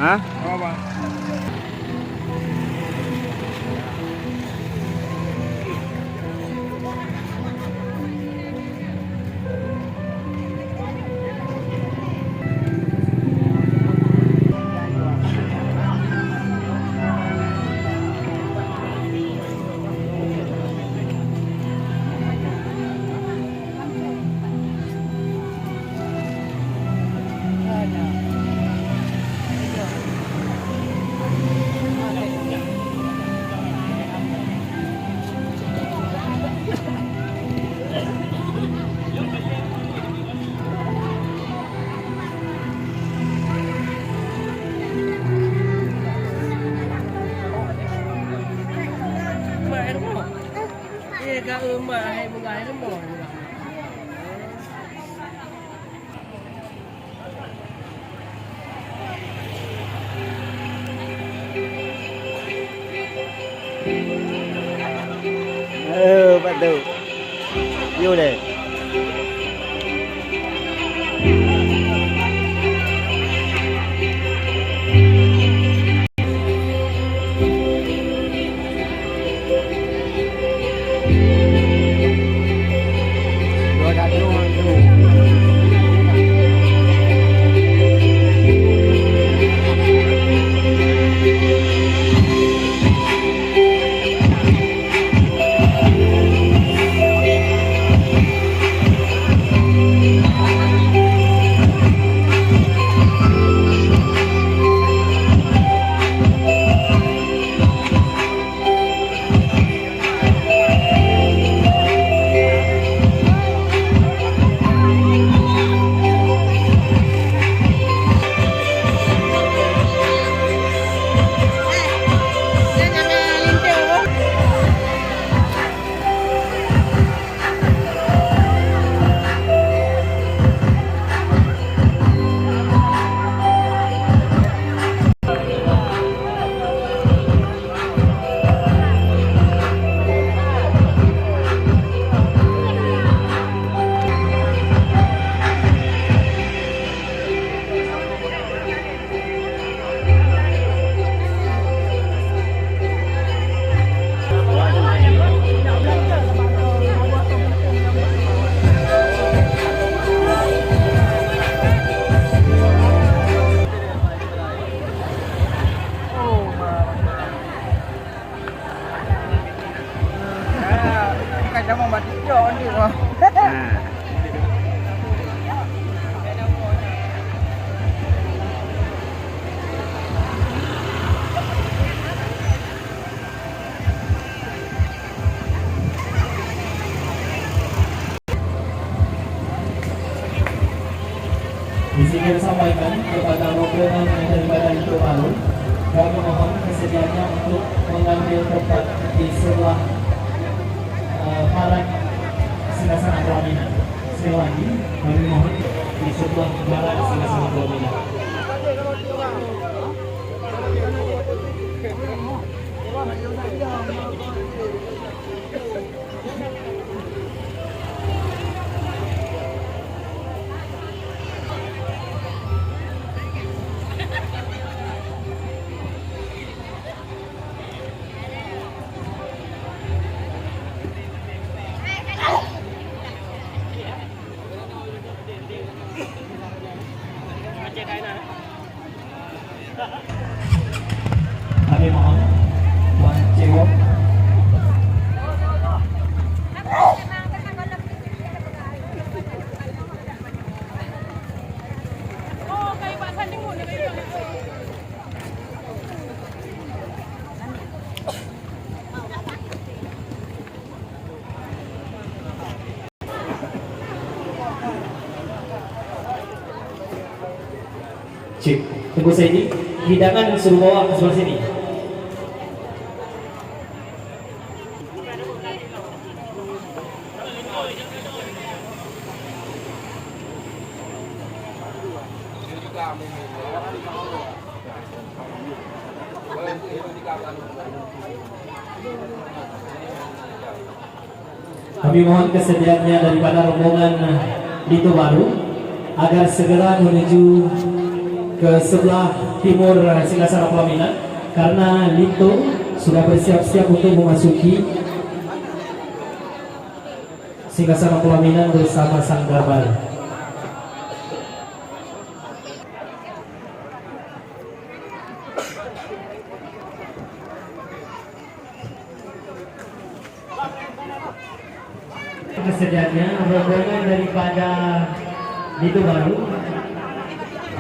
Hah? hay một gái nó mỏi betul. Yuk deh. Di sini disampaikan kepada rombongan yang daripada itu baru, kami mohon kesediaannya untuk mengambil tempat di sebelah barat Singgasana pelaminan. Sekali lagi, kami mohon di sebelah barat Singgasana pelaminan. Kami mohon Tuan Cewok Cik, tunggu saya ini. Hidangan suruh bawa ke sebelah sini. Kami mohon kesediaannya daripada rombongan Lito Baru agar segera menuju ke sebelah timur Singgasana Pelaminan, karena Lito sudah bersiap-siap untuk memasuki Singgasana Pelaminan bersama sang Garbal. Kesediaannya rombongan daripada Lito Baru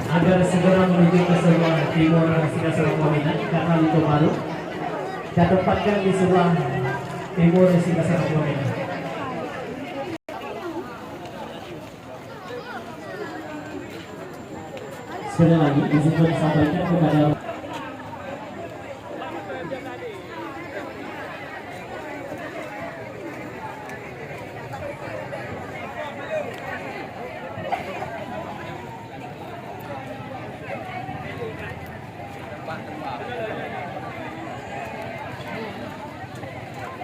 agar segera menuju ke sebelah timur Singgasana Pelaminan, karena Lito Baru kita tempatkan di sebelah timur Singgasana Pelaminan. Sekali lagi izinkan sampaikan kepada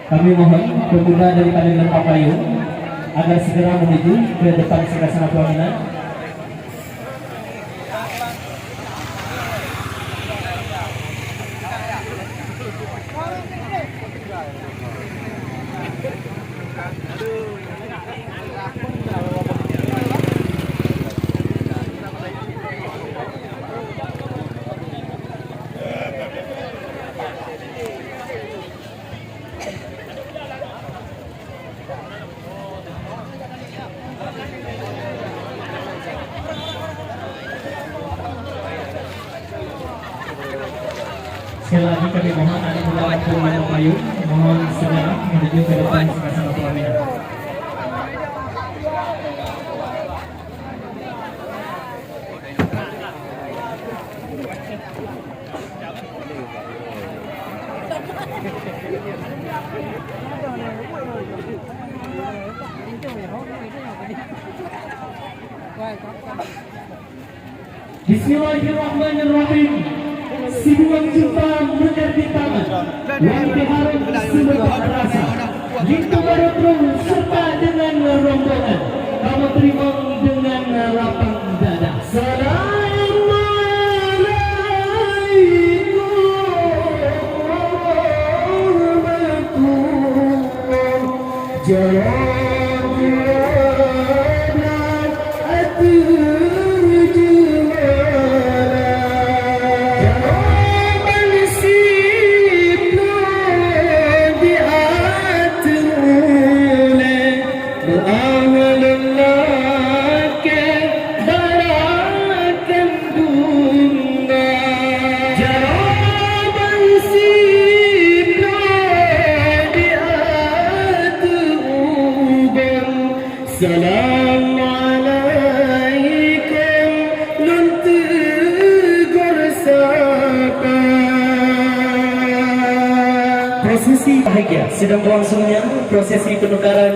kami mohon pemuda daripada Lempa Payung agar segera menuju ke depan Singgasana Pelaminan. Sekali lagi kami mohon adik muda Lempa Payung mohon segera menuju ke depan Singgasana Pelaminan. Bismillahirrahmanirrahim. Sibuan jumpa menjadi tangan, wanita harum sebuah rasa. Lito Baru serta dengan rombongan, kamu terima dengan lapang dada. Assalamualaikum nanti gorsapa. Prosesi bahagia sedang berlangsungnya prosesi penukaran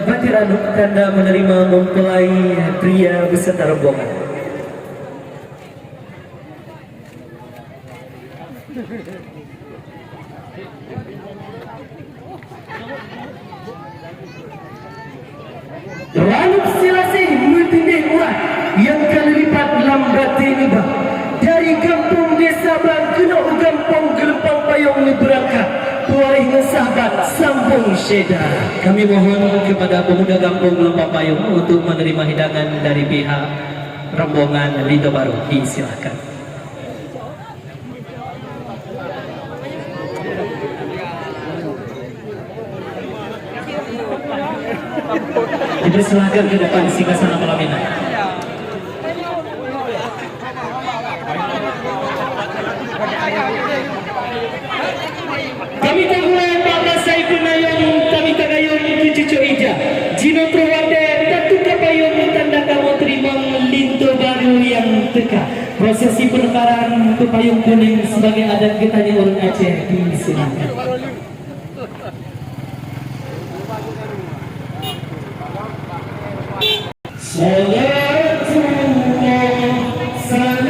bendera tanda menerima mempelai pria beserta rombongan. Ranuk silasih mentindih urat yang kelilipat lambat nibah dari kampung desa Bangkeno kampung Gelempang Payung ni berangkat tuai sahabat sambung syeda. Kami mohon kepada pemuda kampung Gelempang Payung untuk menerima hidangan dari pihak rombongan Lito Baru. Disilakan. Dipersilakan ke depan Singgasana Pelaminan. Kami tangguh Pak Saiful Nayong, kami tagayon cucu Ija. Jino Truwade, Tatu Kapayong tanda kamu terima Lito Baru yang teka. Prosesi penukaran payung kuning sebagai adat getahnya orang Aceh disilakan. Salatullah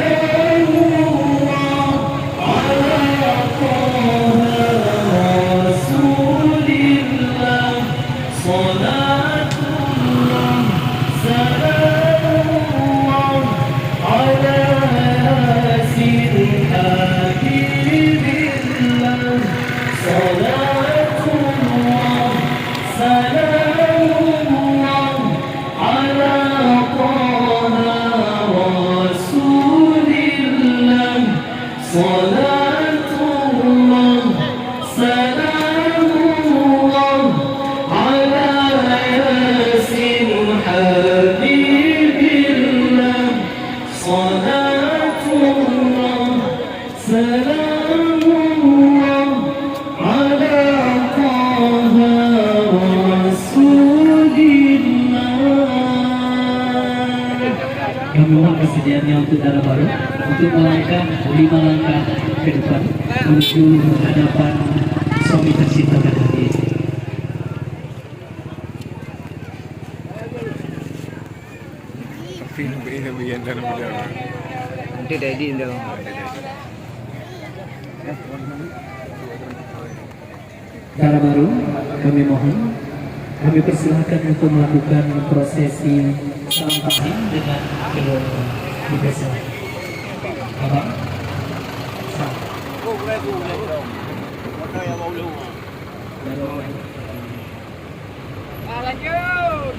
mohon kesediaannya untuk darah baru untuk melangkah 5 langkah ke depan menuju hadapan suami tercinta dan hadiah. Nanti daddy dong. Darah baru, kami mohon, kami persilahkan untuk melakukan prosesi sampahing dengan keluarga di desa. Abang, Lanjut.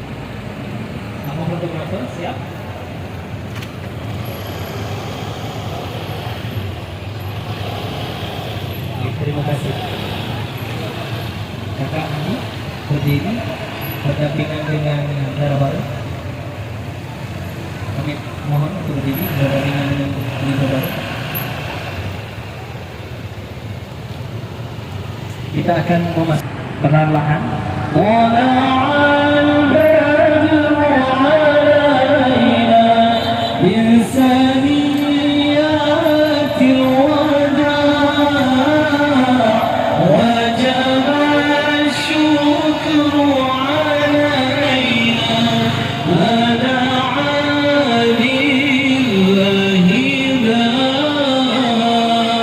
nama fotografer siap? Oke, terima kasih. Kakak Andi berdiri berdampingan dengan darah baru. Kami mohon untuk berdiri berdampingan dengan darah baru. Kita akan memasuki perlahan-lahan.